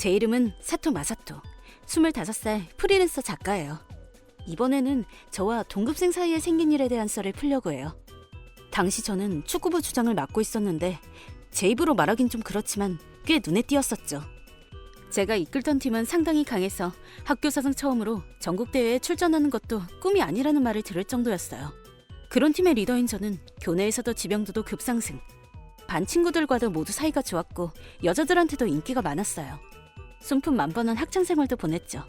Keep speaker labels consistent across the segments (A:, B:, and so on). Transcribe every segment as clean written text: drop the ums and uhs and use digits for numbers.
A: 제 이름은 사토 마사토. 25살 프리랜서 작가예요. 이번에는 저와 동급생 사이에 생긴 일에 대한 썰을 풀려고 해요. 당시 저는 축구부 주장을 맡고 있었는데 제 입으로 말하긴 좀 그렇지만 꽤 눈에 띄었었죠. 제가 이끌던 팀은 상당히 강해서 학교 사상 처음으로 전국대회에 출전하는 것도 꿈이 아니라는 말을 들을 정도였어요. 그런 팀의 리더인 저는 교내에서도 지명도도 급상승. 반 친구들과도 모두 사이가 좋았고 여자들한테도 인기가 많았어요. 순풍만번한 학창생활도 보냈죠.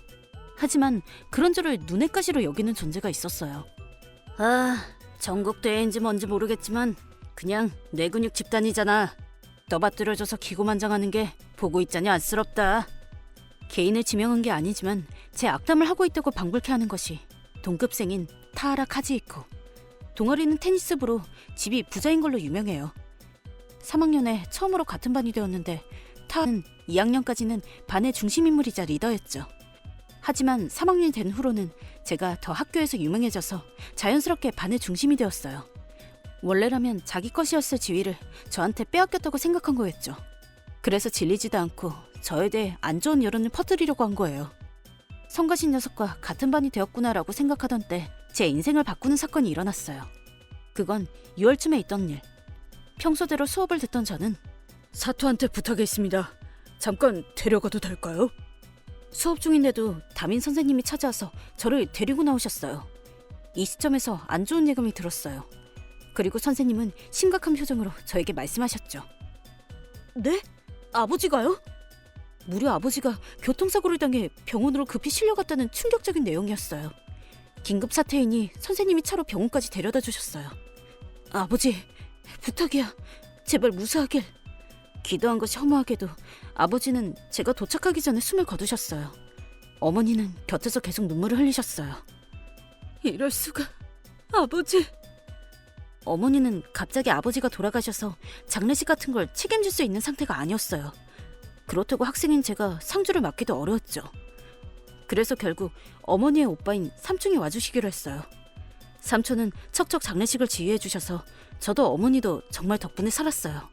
A: 하지만 그런 저를 눈엣 가시로 여기는 존재가 있었어요. 전국대회인지 뭔지 모르겠지만 그냥 뇌근육 집단이잖아. 떠받들어져서 기고만장하는 게 보고 있자니 안쓰럽다. 개인을 지명한 게 아니지만 제 악담을 하고 있다고 방불케 하는 것이 동급생인 타하라 카즈이코. 동아리는 테니스부로 집이 부자인 걸로 유명해요. 3학년에 처음으로 같은 반이 되었는데 타하는 2학년까지는 반의 중심인물이자 리더였죠. 하지만 3학년이 된 후로는 제가 더 학교에서 유명해져서 자연스럽게 반의 중심이 되었어요. 원래라면 자기 것이었을 지위를 저한테 빼앗겼다고 생각한 거였죠. 그래서 질리지도 않고 저에 대해 안 좋은 여론을 퍼뜨리려고 한 거예요. 성가신 녀석과 같은 반이 되었구나라고 생각하던 때 제 인생을 바꾸는 사건이 일어났어요. 그건 6월쯤에 있던 일. 평소대로 수업을 듣던 저는 사토한테 부탁이 있습니다. 잠깐 데려가도 될까요? 수업 중인데도 담임 선생님이 찾아와서 저를 데리고 나오셨어요. 이 시점에서 안 좋은 예감이 들었어요. 그리고 선생님은 심각한 표정으로 저에게 말씀하셨죠. 네? 아버지가요? 무려 아버지가 교통사고를 당해 병원으로 급히 실려갔다는 충격적인 내용이었어요. 긴급 사태이니 선생님이 차로 병원까지 데려다 주셨어요. 아버지, 부탁이야. 제발 무사하길. 기도한 것이 허무하게도 아버지는 제가 도착하기 전에 숨을 거두셨어요. 어머니는 곁에서 계속 눈물을 흘리셨어요. 이럴 수가, 아버지. 어머니는 갑자기 아버지가 돌아가셔서 장례식 같은 걸 책임질 수 있는 상태가 아니었어요. 그렇다고 학생인 제가 상주를 맡기도 어려웠죠. 그래서 결국 어머니의 오빠인 삼촌이 와주시기로 했어요. 삼촌은 척척 장례식을 지휘해 주셔서 저도 어머니도 정말 덕분에 살았어요.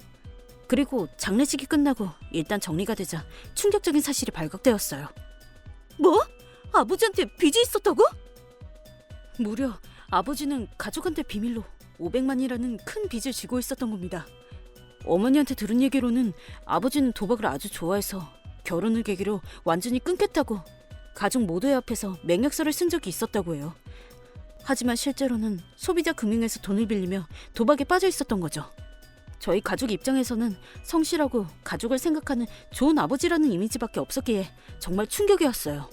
A: 그리고 장례식이 끝나고 일단 정리가 되자 충격적인 사실이 발각되었어요. 뭐? 아버지한테 빚이 있었다고? 무려 아버지는 가족한테 비밀로 500만이라는 큰 빚을 지고 있었던 겁니다. 어머니한테 들은 얘기로는 아버지는 도박을 아주 좋아해서 결혼을 계기로 완전히 끊겠다고 가족 모두의 앞에서 맹약서를 쓴 적이 있었다고 해요. 하지만 실제로는 소비자 금융에서 돈을 빌리며 도박에 빠져 있었던 거죠. 저희 가족 입장에서는 성실하고 가족을 생각하는 좋은 아버지라는 이미지밖에 없었기에 정말 충격이었어요.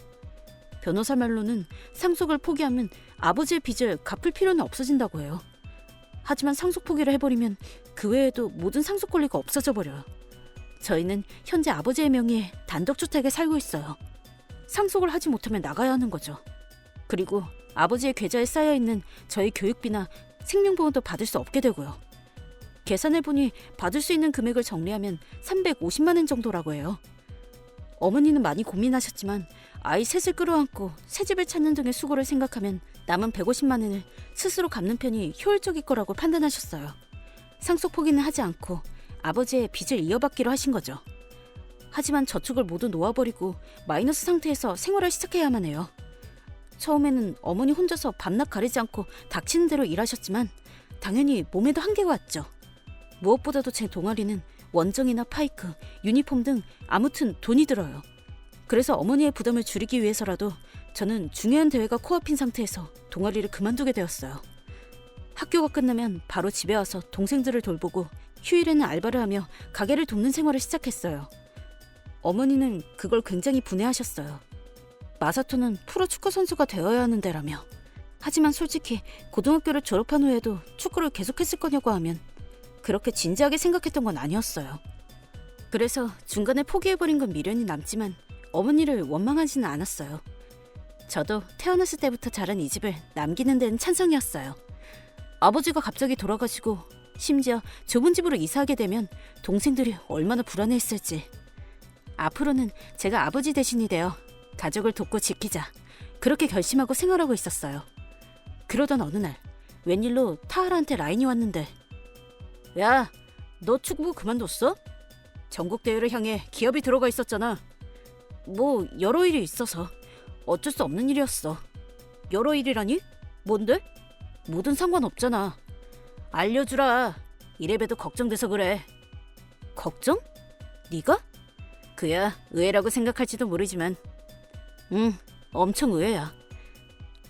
A: 변호사 말로는 상속을 포기하면 아버지의 빚을 갚을 필요는 없어진다고 해요. 하지만 상속 포기를 해버리면 그 외에도 모든 상속 권리가 없어져 버려요. 저희는 현재 아버지의 명의의 단독주택에 살고 있어요. 상속을 하지 못하면 나가야 하는 거죠. 그리고 아버지의 계좌에 쌓여있는 저희 교육비나 생명보험도 받을 수 없게 되고요. 계산해보니 받을 수 있는 금액을 정리하면 350만 원 정도라고 해요. 어머니는 많이 고민하셨지만 아이 셋을 끌어안고 새집을 찾는 등의 수고를 생각하면 남은 150만 원을 스스로 갚는 편이 효율적일 거라고 판단하셨어요. 상속 포기는 하지 않고 아버지의 빚을 이어받기로 하신 거죠. 하지만 저축을 모두 놓아버리고 마이너스 상태에서 생활을 시작해야만 해요. 처음에는 어머니 혼자서 밤낮 가리지 않고 닥치는 대로 일하셨지만 당연히 몸에도 한계가 왔죠. 무엇보다도 제 동아리는 원정이나 파이크, 유니폼 등 아무튼 돈이 들어요. 그래서 어머니의 부담을 줄이기 위해서라도 저는 중요한 대회가 코앞인 상태에서 동아리를 그만두게 되었어요. 학교가 끝나면 바로 집에 와서 동생들을 돌보고 휴일에는 알바를 하며 가게를 돕는 생활을 시작했어요. 어머니는 그걸 굉장히 분해하셨어요. 마사토는 프로 축구 선수가 되어야 하는데라며. 하지만 솔직히 고등학교를 졸업한 후에도 축구를 계속했을 거냐고 하면 그렇게 진지하게 생각했던 건 아니었어요. 그래서 중간에 포기해버린 건 미련이 남지만 어머니를 원망하지는 않았어요. 저도 태어났을 때부터 자란 이 집을 남기는 데는 찬성이었어요. 아버지가 갑자기 돌아가시고 심지어 좁은 집으로 이사하게 되면 동생들이 얼마나 불안해했을지. 앞으로는 제가 아버지 대신이 되어 가족을 돕고 지키자, 그렇게 결심하고 생활하고 있었어요. 그러던 어느 날 웬일로 타하라한테 라인이 왔는데, 야, 너 축구 그만뒀어? 전국대회를 향해 기업이 들어가 있었잖아. 뭐 여러 일이 있어서 어쩔 수 없는 일이었어. 여러 일이라니? 뭔데? 뭐든 상관없잖아. 알려주라. 이래봬도 걱정돼서 그래. 걱정? 네가? 그야 의외라고 생각할지도 모르지만 엄청 의외야.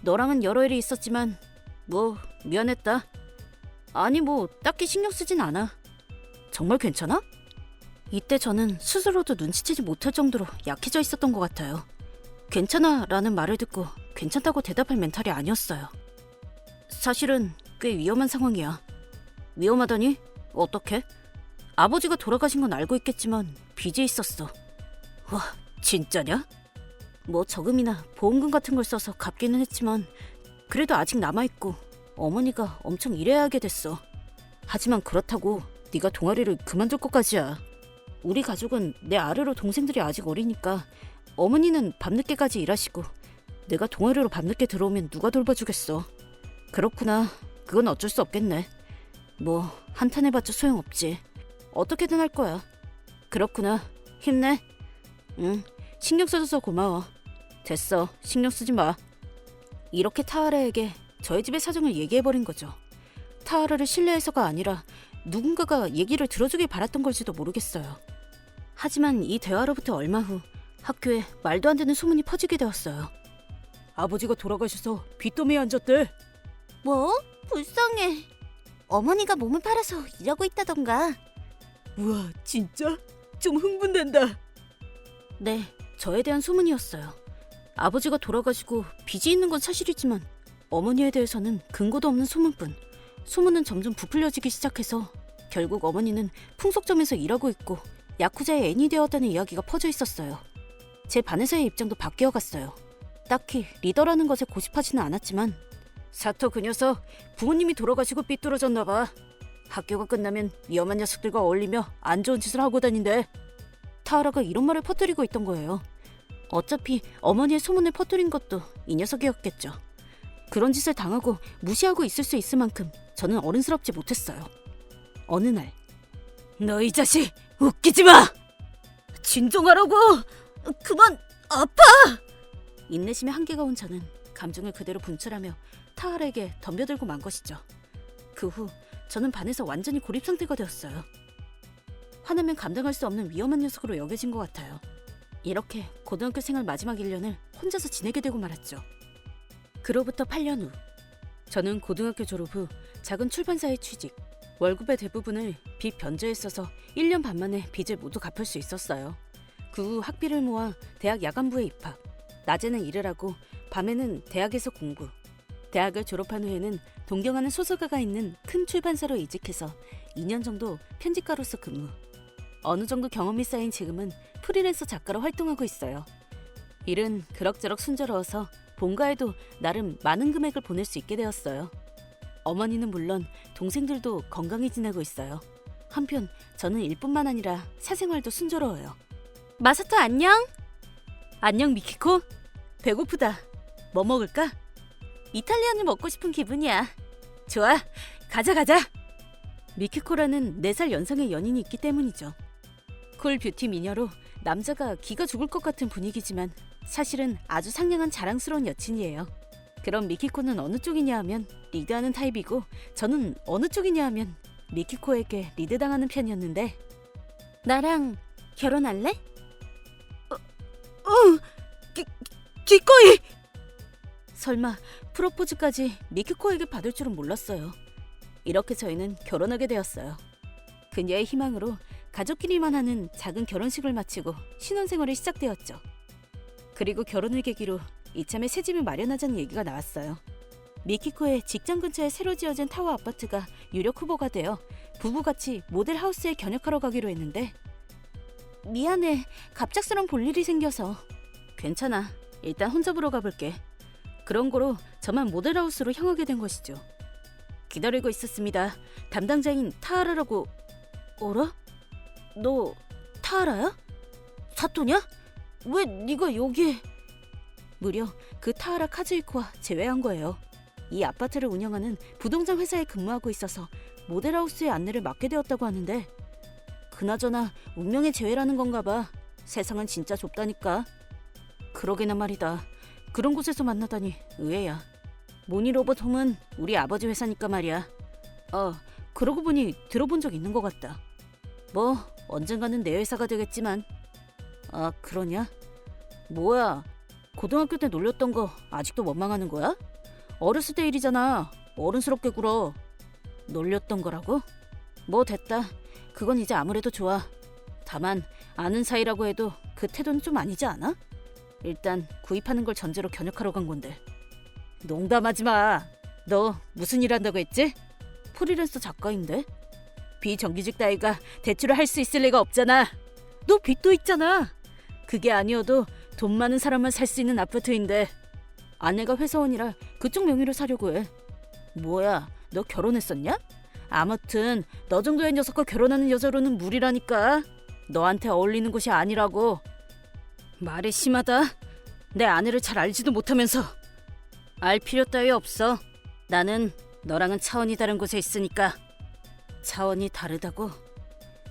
A: 너랑은 여러 일이 있었지만 뭐 미안했다. 아니 뭐 딱히 신경 쓰진 않아. 정말 괜찮아? 이때 저는 스스로도 눈치채지 못할 정도로 약해져 있었던 것 같아요. 괜찮아 라는 말을 듣고 괜찮다고 대답할 멘탈이 아니었어요. 사실은 꽤 위험한 상황이야. 위험하다니? 어떻게? 아버지가 돌아가신 건 알고 있겠지만 빚이 있었어. 와, 진짜냐? 뭐 저금이나 보험금 같은 걸 써서 갚기는 했지만 그래도 아직 남아있고 어머니가 엄청 일해야 하게 됐어. 하지만 그렇다고 네가 동아리를 그만둘 것까지야. 우리 가족은 내 아래로 동생들이 아직 어리니까 어머니는 밤늦게까지 일하시고 내가 동아리로 밤늦게 들어오면 누가 돌봐주겠어. 그렇구나. 그건 어쩔 수 없겠네. 뭐 한탄해봤자 소용없지. 어떻게든 할 거야. 그렇구나. 힘내. 응, 신경 써줘서 고마워. 됐어. 신경 쓰지 마. 이렇게 타하라에게 저희 집의 사정을 얘기해버린 거죠. 타하라를 신뢰해서가 아니라 누군가가 얘기를 들어주길 바랐던 걸지도 모르겠어요. 하지만 이 대화로부터 얼마 후 학교에 말도 안 되는 소문이 퍼지게 되었어요. 아버지가 돌아가셔서 빚더미에 앉았대.
B: 뭐? 불쌍해. 어머니가 몸을 팔아서 일하고 있다던가.
A: 우와, 진짜? 좀 흥분된다. 네, 저에 대한 소문이었어요. 아버지가 돌아가시고 빚이 있는 건 사실이지만 어머니에 대해서는 근거도 없는 소문뿐. 소문은 점점 부풀려지기 시작해서 결국 어머니는 풍속점에서 일하고 있고 야쿠자의 애인이 되었다는 이야기가 퍼져 있었어요. 제 반에서의 입장도 바뀌어갔어요. 딱히 리더라는 것에 고집하지는 않았지만 사토 그 녀석 부모님이 돌아가시고 삐뚤어졌나 봐. 학교가 끝나면 위험한 녀석들과 어울리며 안 좋은 짓을 하고 다닌대. 타하라가 이런 말을 퍼뜨리고 있던 거예요. 어차피 어머니의 소문을 퍼뜨린 것도 이 녀석이었겠죠. 그런 짓을 당하고 무시하고 있을 수 있을 만큼 저는 어른스럽지 못했어요. 어느 날, 너 이 자식 웃기지 마! 진정하라고! 그만 아파! 인내심의 한계가 온 저는 감정을 그대로 분출하며 타하라에게 덤벼들고 만 것이죠. 그 후 저는 반에서 완전히 고립 상태가 되었어요. 화나면 감당할 수 없는 위험한 녀석으로 여겨진 것 같아요. 이렇게 고등학교 생활 마지막 1년을 혼자서 지내게 되고 말았죠. 그로부터 8년 후, 저는 고등학교 졸업 후 작은 출판사에 취직, 월급의 대부분을 빚 변제에 써서 1년 반 만에 빚을 모두 갚을 수 있었어요. 그 후 학비를 모아 대학 야간부에 입학, 낮에는 일을 하고 밤에는 대학에서 공부. 대학을 졸업한 후에는 동경하는 소설가가 있는 큰 출판사로 이직해서 2년 정도 편집가로서 근무. 어느 정도 경험이 쌓인 지금은 프리랜서 작가로 활동하고 있어요. 일은 그럭저럭 순조로워서 본가에도 나름 많은 금액을 보낼 수 있게 되었어요. 어머니는 물론 동생들도 건강히 지내고 있어요. 한편 저는 일뿐만 아니라 사생활도 순조로워요. 마사토 안녕? 안녕 미키코? 배고프다. 뭐 먹을까? 이탈리안을 먹고 싶은 기분이야. 좋아, 가자. 미키코라는 4살 연상의 연인이 있기 때문이죠. 쿨 뷰티 미녀로 남자가 기가 죽을 것 같은 분위기지만 사실은 아주 상냥한 자랑스러운 여친이에요. 그럼 미키코는 어느 쪽이냐 하면 리드하는 타입이고 저는 어느 쪽이냐 하면 미키코에게 리드당하는 편이었는데 나랑 결혼할래? 기꺼이! 설마 프로포즈까지 미키코에게 받을 줄은 몰랐어요. 이렇게 저희는 결혼하게 되었어요. 그녀의 희망으로 가족끼리만 하는 작은 결혼식을 마치고 신혼생활이 시작되었죠. 그리고 결혼을 계기로 이참에 새 집을 마련하자는 얘기가 나왔어요. 미키코의 직장 근처에 새로 지어진 타워 아파트가 유력 후보가 되어 부부같이 모델하우스에 견역하러 가기로 했는데 미안해, 갑작스런 볼일이 생겨서. 괜찮아, 일단 혼자 보러 가볼게. 그런 거로 저만 모델하우스로 향하게 된 것이죠. 기다리고 있었습니다. 담당자인 타하라라고. 어라? 너 타하라야? 사토냐? 왜 네가 여기에? 무려 그 타하라 카즈이코와 재회한 거예요. 이 아파트를 운영하는 부동산 회사에 근무하고 있어서 모델하우스의 안내를 맡게 되었다고 하는데 그나저나 운명의 재회라는 건가 봐. 세상은 진짜 좁다니까. 그러게나 말이다. 그런 곳에서 만나다니 의외야. 모니로봇 홈은 우리 아버지 회사니까 말이야. 그러고 보니 들어본 적 있는 것 같다. 뭐 언젠가는 내 회사가 되겠지만. 아, 그러냐? 뭐야, 고등학교 때 놀렸던 거 아직도 원망하는 거야? 어렸을 때 일이잖아. 어른스럽게 굴어. 놀렸던 거라고? 뭐 됐다. 그건 이제 아무래도 좋아. 다만 아는 사이라고 해도 그 태도는 좀 아니지 않아? 일단 구입하는 걸 전제로 견역하러 간 건데. 농담하지 마. 너 무슨 일 한다고 했지? 프리랜서 작가인데. 비정규직 따위가 대출을 할 수 있을 리가 없잖아. 너 빚도 있잖아. 그게 아니어도 돈 많은 사람만 살 수 있는 아파트인데. 아내가 회사원이라 그쪽 명의로 사려고 해. 뭐야, 너 결혼했었냐? 아무튼 너 정도의 녀석과 결혼하는 여자로는 무리라니까. 너한테 어울리는 곳이 아니라고. 말이 심하다. 내 아내를 잘 알지도 못하면서. 알 필요 따위 없어. 나는 너랑은 차원이 다른 곳에 있으니까. 차원이 다르다고?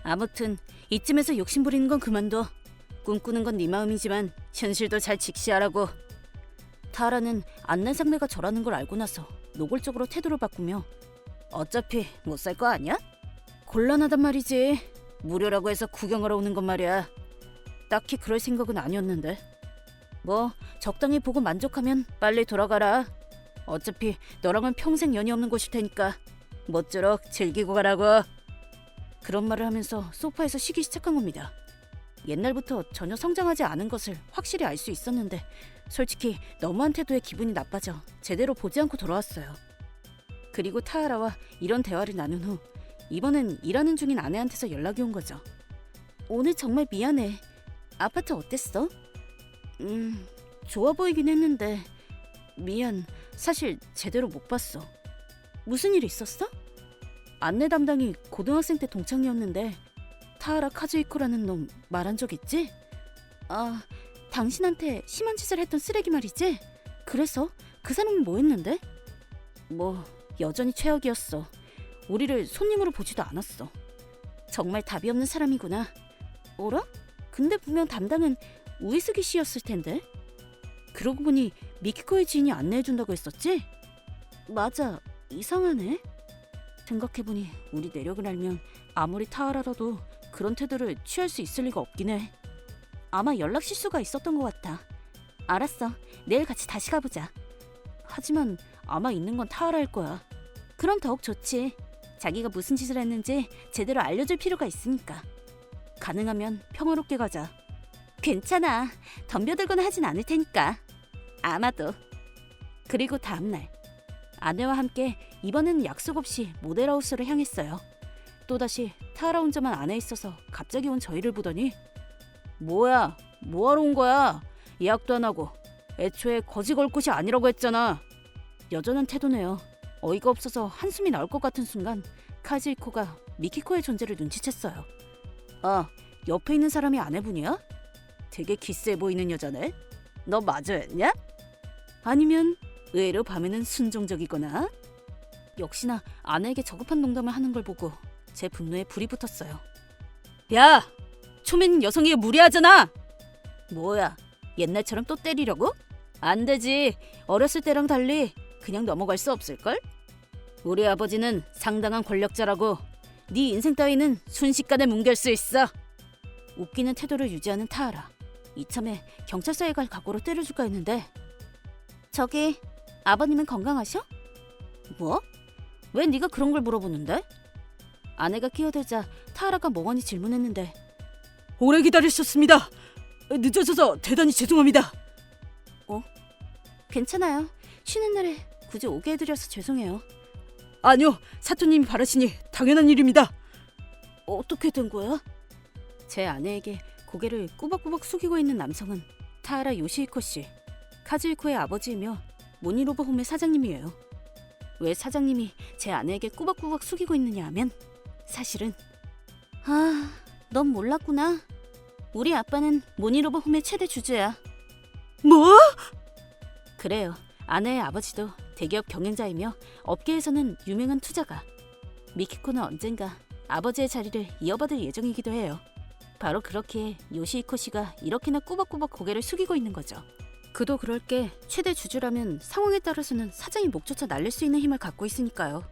A: 아무튼 이쯤에서 욕심 부리는 건 그만둬. 꿈꾸는 건 네 마음이지만 현실도 잘 직시하라고. 타라는 안내 상대가 저라는 걸 알고 나서 노골적으로 태도를 바꾸며 어차피 못 살 거 아니야? 곤란하단 말이지. 무료라고 해서 구경하러 오는 건 말이야. 딱히 그럴 생각은 아니었는데. 뭐 적당히 보고 만족하면 빨리 돌아가라. 어차피 너랑은 평생 연이 없는 곳일 테니까 모쪼록 즐기고 가라고. 그런 말을 하면서 소파에서 쉬기 시작한 겁니다. 옛날부터 전혀 성장하지 않은 것을 확실히 알 수 있었는데 솔직히 너무한 태도에 기분이 나빠져 제대로 보지 않고 돌아왔어요. 그리고 타하라와 이런 대화를 나눈 후 이번엔 일하는 중인 아내한테서 연락이 온 거죠. 오늘 정말 미안해. 아파트 어땠어? 좋아 보이긴 했는데 미안. 사실 제대로 못 봤어. 무슨 일 있었어? 안내 담당이 고등학생 때 동창이었는데 타하라 카즈이코라는 놈 말한 적 있지? 아, 당신한테 심한 짓을 했던 쓰레기 말이지? 그래서 그 사람은 뭐 했는데? 뭐 여전히 최악이었어. 우리를 손님으로 보지도 않았어. 정말 답이 없는 사람이구나. 어라? 근데 분명 담당은 우에스기 씨였을 텐데. 그러고 보니 미키코의 지인이 안내해준다고 했었지? 맞아. 이상하네. 생각해보니 우리 내력을 알면 아무리 타하라라도 그런 태도를 취할 수 있을 리가 없긴 해. 아마 연락 실수가 있었던 것 같아. 알았어. 내일 같이 다시 가보자. 하지만 아마 있는 건 타하라일 거야. 그럼 더욱 좋지. 자기가 무슨 짓을 했는지 제대로 알려줄 필요가 있으니까. 가능하면 평화롭게 가자. 괜찮아. 덤벼들거나 하진 않을 테니까. 아마도. 그리고 다음날 아내와 함께 이번에는 약속 없이 모델하우스를 향했어요. 또다시 타하라 혼자만 안에 있어서 갑자기 온 저희를 보더니 뭐야? 뭐하러 온 거야? 예약도 안 하고. 애초에 거지 걸 곳이 아니라고 했잖아. 여전한 태도네요. 어이가 없어서 한숨이 나올 것 같은 순간 카즈이코가 미키코의 존재를 눈치챘어요. 아, 옆에 있는 사람이 아내분이야? 되게 기스해 보이는 여자네. 너 마저였냐? 아니면 의외로 밤에는 순종적이거나. 역시나 아내에게 저급한 농담을 하는 걸 보고 제 분노에 불이 붙었어요. 야! 초면 여성에게 무례하잖아! 뭐야, 옛날처럼 또 때리려고? 안 되지. 어렸을 때랑 달리 그냥 넘어갈 수 없을걸? 우리 아버지는 상당한 권력자라고. 네 인생 따위는 순식간에 뭉갤 수 있어. 웃기는 태도를 유지하는 타하라. 이참에 경찰서에 갈 각오로 때려줄까 했는데. 저기, 아버님은 건강하셔? 뭐? 왜 네가 그런 걸 물어보는데? 아내가 끼어들자 타하라가 멍하니 질문했는데. 오래 기다리셨습니다. 늦어져서 대단히 죄송합니다. 괜찮아요. 쉬는 날에 굳이 오게 해드려서 죄송해요. 아니요, 사토님이 바라시니 당연한 일입니다. 어떻게 된 거야? 제 아내에게 고개를 꾸벅꾸벅 숙이고 있는 남성은 타하라 요시히코 씨, 카즈이코의 아버지이며 모니로버 홈의 사장님이에요. 왜 사장님이 제 아내에게 꾸벅꾸벅 숙이고 있느냐 하면 사실은 넌 몰랐구나. 우리 아빠는 모니로버 홈의 최대 주주야. 뭐? 그래요. 아내의 아버지도 대기업 경영자이며 업계에서는 유명한 투자가. 미키코는 언젠가 아버지의 자리를 이어받을 예정이기도 해요. 바로 그렇게 요시히코 씨가 이렇게나 꾸벅꾸벅 고개를 숙이고 있는 거죠. 그도 그럴 게 최대 주주라면 상황에 따라서는 사장이 목조차 날릴 수 있는 힘을 갖고 있으니까요.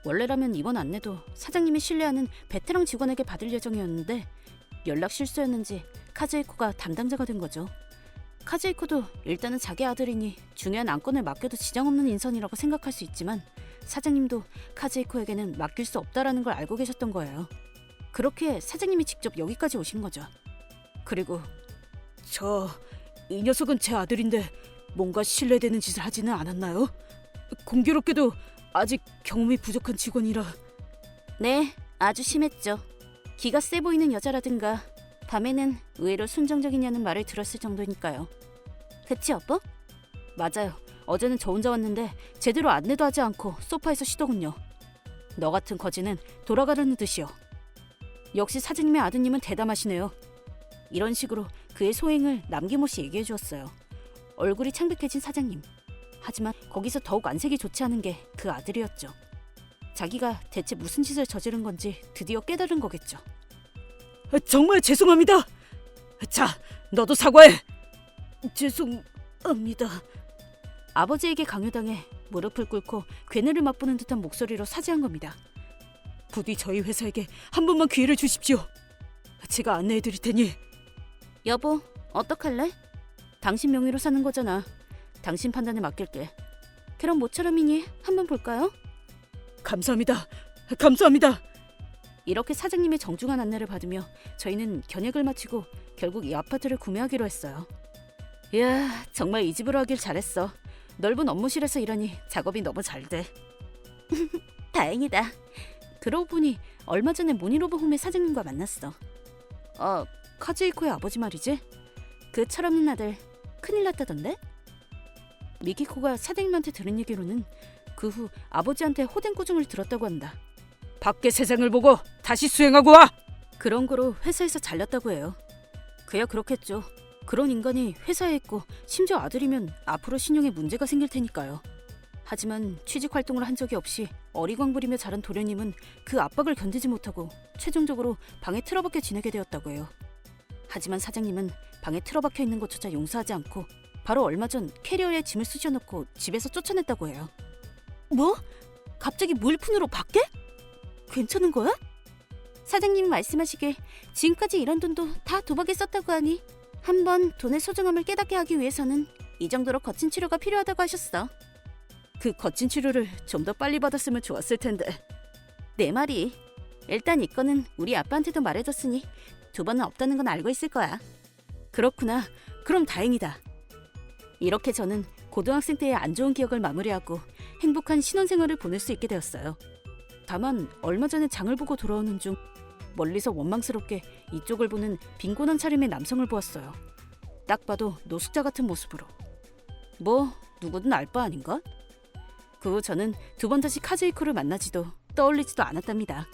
A: 원래라면 이번 안내도 사장님이 신뢰하는 베테랑 직원에게 받을 예정이었는데 연락 실수였는지 카즈이코가 담당자가 된 거죠. 카즈이코도 일단은 자기 아들이니 중요한 안건을 맡겨도 지장 없는 인선이라고 생각할 수 있지만 사장님도 카즈이코에게는 맡길 수 없다라는 걸 알고 계셨던 거예요. 그렇게 사장님이 직접 여기까지 오신 거죠. 그리고 이 녀석은 제 아들인데 뭔가 신뢰되는 짓을 하지는 않았나요? 공교롭게도 아직 경험이 부족한 직원이라. 네, 아주 심했죠. 기가 세 보이는 여자라든가 밤에는 의외로 순정적이냐는 말을 들었을 정도니까요. 그치 여보? 맞아요. 어제는 저 혼자 왔는데 제대로 안내도 하지 않고 소파에서 쉬더군요. 너 같은 거지는 돌아가라는 듯이요. 역시 사장님의 아드님은 대담하시네요. 이런 식으로 그의 소행을 남김없이 얘기해 주었어요. 얼굴이 창백해진 사장님. 하지만 거기서 더욱 안색이 좋지 않은 게 그 아들이었죠. 자기가 대체 무슨 짓을 저지른 건지 드디어 깨달은 거겠죠. 정말 죄송합니다. 자, 너도 사과해. 죄송합니다. 아버지에게 강요당해 무릎을 꿇고 괴뇌를 맛보는 듯한 목소리로 사죄한 겁니다. 부디 저희 회사에게 한 번만 기회를 주십시오. 제가 안내해 드릴 테니. 여보, 어떡할래? 당신 명의로 사는 거잖아. 당신 판단에 맡길게. 그럼 모처럼이니 한번 볼까요? 감사합니다. 감사합니다. 이렇게 사장님의 정중한 안내를 받으며 저희는 견약을 마치고 결국 이 아파트를 구매하기로 했어요. 이야, 정말 이 집으로 하길 잘했어. 넓은 업무실에서 일하니 작업이 너무 잘 돼. 다행이다. 그러고 보니 얼마 전에 모니로브 홈의 사장님과 만났어. 카즈이코의 아버지 말이지? 그 철없는 아들 큰일 났다던데? 미키코가 사장님한테 들은 얘기로는 그 후 아버지한테 호댕꾸중을 들었다고 한다. 밖의 세상을 보고 다시 수행하고 와! 그런 거로 회사에서 잘렸다고 해요. 그야 그렇겠죠. 그런 인간이 회사에 있고 심지어 아들이면 앞으로 신용에 문제가 생길 테니까요. 하지만 취직 활동을 한 적이 없이 어리광 부리며 자란 도련님은 그 압박을 견디지 못하고 최종적으로 방에 틀어박혀 지내게 되었다고 해요. 하지만 사장님은 방에 틀어박혀 있는 것조차 용서하지 않고 바로 얼마 전 캐리어에 짐을 쑤셔넣고 집에서 쫓아냈다고 해요. 뭐? 갑자기 물푼으로 밖에? 괜찮은 거야? 사장님이 말씀하시길 지금까지 이런 돈도 다 도박에 썼다고 하니 한번 돈의 소중함을 깨닫게 하기 위해서는 이 정도로 거친 치료가 필요하다고 하셨어. 그 거친 치료를 좀 더 빨리 받았으면 좋았을 텐데. 내 말이. 일단 이 건은 우리 아빠한테도 말해뒀으니 두 번은 없다는 건 알고 있을 거야. 그렇구나. 그럼 다행이다. 이렇게 저는 고등학생 때의 안 좋은 기억을 마무리하고 행복한 신혼생활을 보낼 수 있게 되었어요. 다만 얼마 전에 장을 보고 돌아오는 중 멀리서 원망스럽게 이쪽을 보는 빈곤한 차림의 남성을 보았어요. 딱 봐도 노숙자 같은 모습으로. 뭐 누구든 알 바 아닌가? 그 후 저는 두 번 다시 카즈이코를 만나지도 떠올리지도 않았답니다.